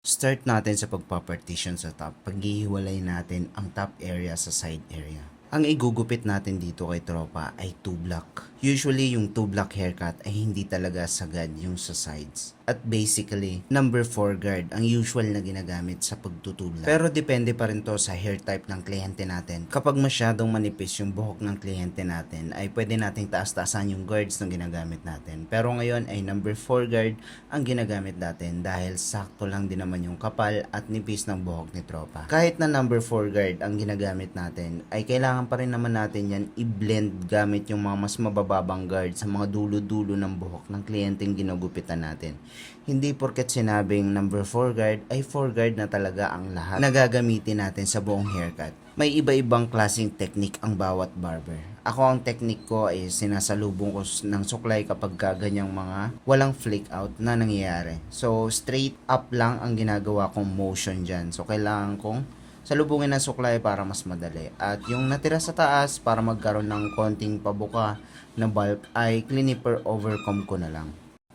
Start natin sa pagpapartition sa top. Paghihiwalay natin ang top area sa side area. Ang igugupit natin dito kay tropa ay 2 block. Usually yung 2 block haircut ay hindi talaga sagad yung sa sides. At basically, number 4 guard ang usual na ginagamit sa pagtutubla. Pero depende pa rin to sa hair type ng kliyente natin. Kapag masyadong manipis yung buhok ng kliyente natin, ay pwede nating taas-taasan yung guards na ginagamit natin. Pero ngayon ay number 4 guard ang ginagamit natin dahil sakto lang din naman yung kapal at nipis ng buhok ni tropa. Kahit na number 4 guard ang ginagamit natin, ay kailangan pa rin naman natin yan i-blend gamit yung mga mas mabababang guard sa mga dulo-dulo ng buhok ng kliyenteng ginugupitan natin. Hindi porket sinabing number 4 guard ay 4 guard na talaga ang lahat na gagamitin natin sa buong haircut. May iba-ibang klaseng technique ang bawat barber. Ako ang technique ko ay sinasalubong ko ng suklay kapag ganyang mga walang flake out na nangyayari. So straight up lang ang ginagawa kong motion dyan. So kailangan kong salubungin ng suklay para mas madali. At yung natira sa taas para magkaroon ng konting pabuka na bulb ay cliniper overcomb ko na lang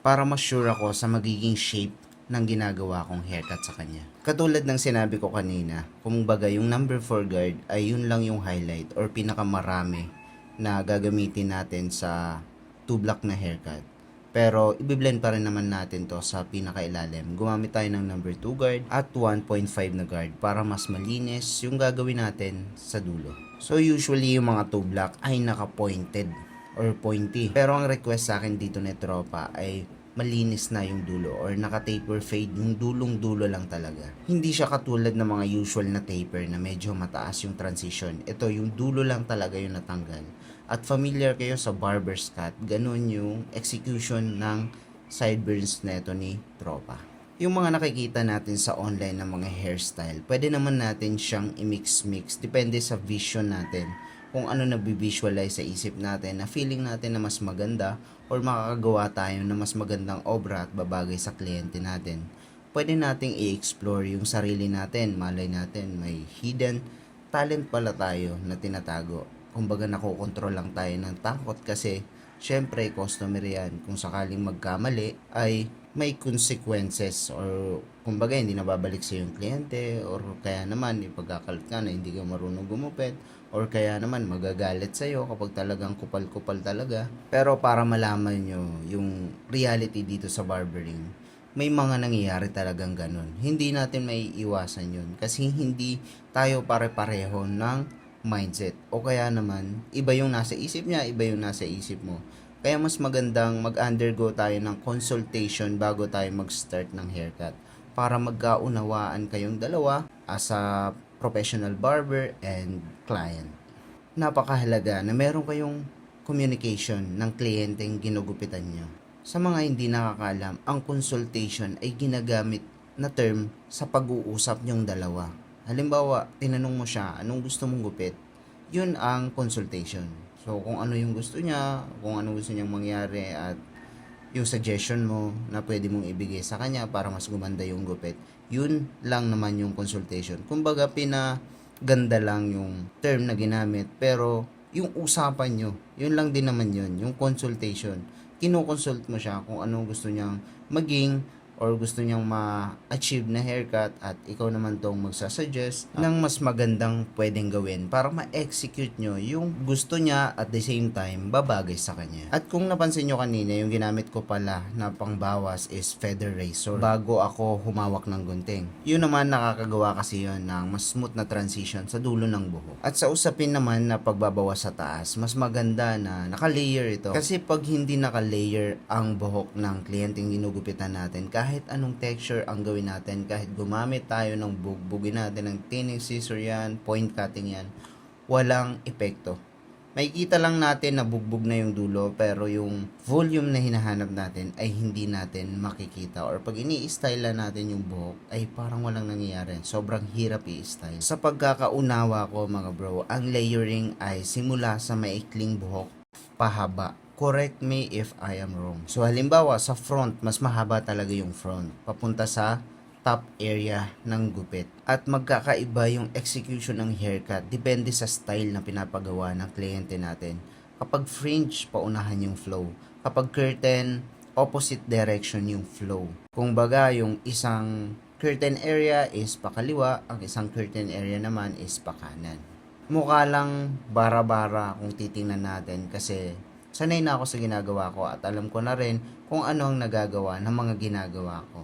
para mas sure ako sa magiging shape ng ginagawa kong haircut sa kanya. Katulad ng sinabi ko kanina, kumbaga yung number 4 guard ay yun lang yung highlight or pinakamarami na gagamitin natin sa 2 block na haircut. Pero ibiblend pa rin naman natin to sa pinakailalim. Gumamit tayo ng number 2 guard at 1.5 na guard para mas malinis yung gagawin natin sa dulo. So usually yung mga 2 block ay naka-pointed or pointy. Pero ang request sa akin dito ni tropa ay malinis na yung dulo or naka-taper fade, yung dulong-dulo lang talaga. Hindi siya katulad ng mga usual na taper na medyo mataas yung transition. Ito, yung dulo lang talaga yung natanggal. At familiar kayo sa barber's cut, ganun yung execution ng sideburns neto ni tropa. Yung mga nakikita natin sa online ng mga hairstyle, pwede naman natin siyang i-mix-mix. Depende sa vision natin kung ano na visualize sa isip natin na feeling natin na mas maganda or makakagawa tayo na mas magandang obra at babagay sa kliyente natin. Pwede nating i-explore yung sarili natin. Malay natin may hidden talent pala tayo na tinatago. Kumbaga nakokontrol lang tayo ng takot kasi syempre customer yan. Kung sakaling magkamali ay may consequences or kumbaga hindi nababalik sa yung kliyente or kaya naman ipagkakalat ka na hindi ka marunong gumupit or kaya naman magagalit sa'yo kapag talagang kupal-kupal talaga. Pero para malaman nyo yung reality dito sa barbering, may mga nangyayari talagang ganun. Hindi natin may iwasan yun kasi hindi tayo pare-pareho ng mindset o kaya naman iba yung nasa isip niya, iba yung nasa isip mo. Kaya mas magandang mag-undergo tayo ng consultation bago tayo mag-start ng haircut para magkaunawaan kayong dalawa as a professional barber and client. Napakahalaga na meron kayong communication ng kliyenteng ginugupitan nyo. Sa mga hindi nakakaalam, ang consultation ay ginagamit na term sa pag-uusap nyong dalawa. Halimbawa, tinanong mo siya, anong gusto mong gupit? Yun ang consultation. So, kung ano yung gusto niya, kung ano gusto niyang mangyari at yung suggestion mo na pwede mong ibigay sa kanya para mas gumanda yung gupit, yun lang naman yung consultation. Kumbaga, pinaganda lang yung term na ginamit, pero yung usapan nyo, yun lang din naman yun, yung consultation. Kinoconsult mo siya kung anong gusto niyang maging or gusto niyang ma-achieve na haircut at ikaw naman tong magsasuggest ng mas magandang pwedeng gawin para ma-execute nyo yung gusto niya at the same time babagay sa kanya. At kung napansin nyo kanina, yung ginamit ko pala na pangbawas is feather razor bago ako humawak ng gunting. Yun naman nakakagawa kasi yun ng mas smooth na transition sa dulo ng buhok. At sa usapin naman na pagbabawas sa taas, mas maganda na naka-layer ito. Kasi pag hindi naka-layer ang buhok ng kliyenteng ginugupitan natin, kahit anong texture ang gawin natin, kahit gumamit tayo ng bugbugin natin ng thinning scissor yan, point cutting yan, walang epekto. Makikita lang natin na bugbog na yung dulo pero yung volume na hinahanap natin ay hindi natin makikita or pag ini-style natin yung buhok ay parang walang nangyayari. Sobrang hirap i-style. Sa pagkakaunawa ko mga bro, ang layering ay simula sa maikling buhok pahaba. Correct me if I am wrong. So halimbawa sa front, mas mahaba talaga yung front papunta sa top area ng gupit. At magkakaiba yung execution ng haircut depende sa style na pinapagawa ng kliyente natin. Kapag fringe, paunahan yung flow. Kapag curtain, opposite direction yung flow. Kung baga yung isang curtain area is pakaliwa, ang isang curtain area naman is pakanan. Mukha lang bara-bara kung titingnan natin kasi sanay na ako sa ginagawa ko at alam ko na rin kung ano ang nagagawa ng mga ginagawa ko.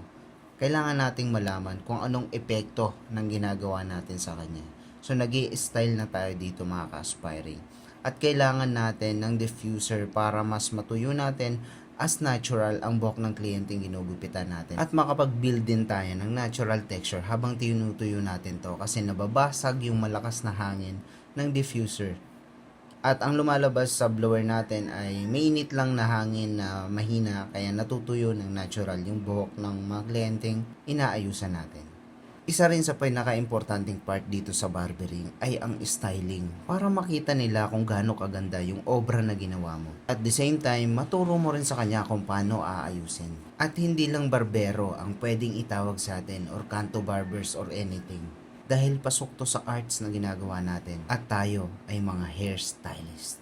Kailangan nating malaman kung anong epekto ng ginagawa natin sa kanya. So nag-i-style na tayo dito mga ka-aspiring. At kailangan natin ng diffuser para mas matuyo natin as natural ang buhok ng kliyenteng ginugupitan natin. At makapag-build din tayo ng natural texture habang tinutuyo natin to kasi nababasag yung malakas na hangin ng diffuser. At ang lumalabas sa blower natin ay mainit lang na hangin na mahina kaya natutuyo ng natural yung buhok ng mga kliyenteng inaayusan natin. Isa rin sa pinaka-importanting part dito sa barbering ay ang styling para makita nila kung gaano kaganda yung obra na ginawa mo. At the same time, maturo mo rin sa kanya kung paano aayusin. At hindi lang barbero ang pwedeng itawag sa atin or kanto barbers or anything. Dahil pasok to sa arts na ginagawa natin at tayo ay mga hairstylist.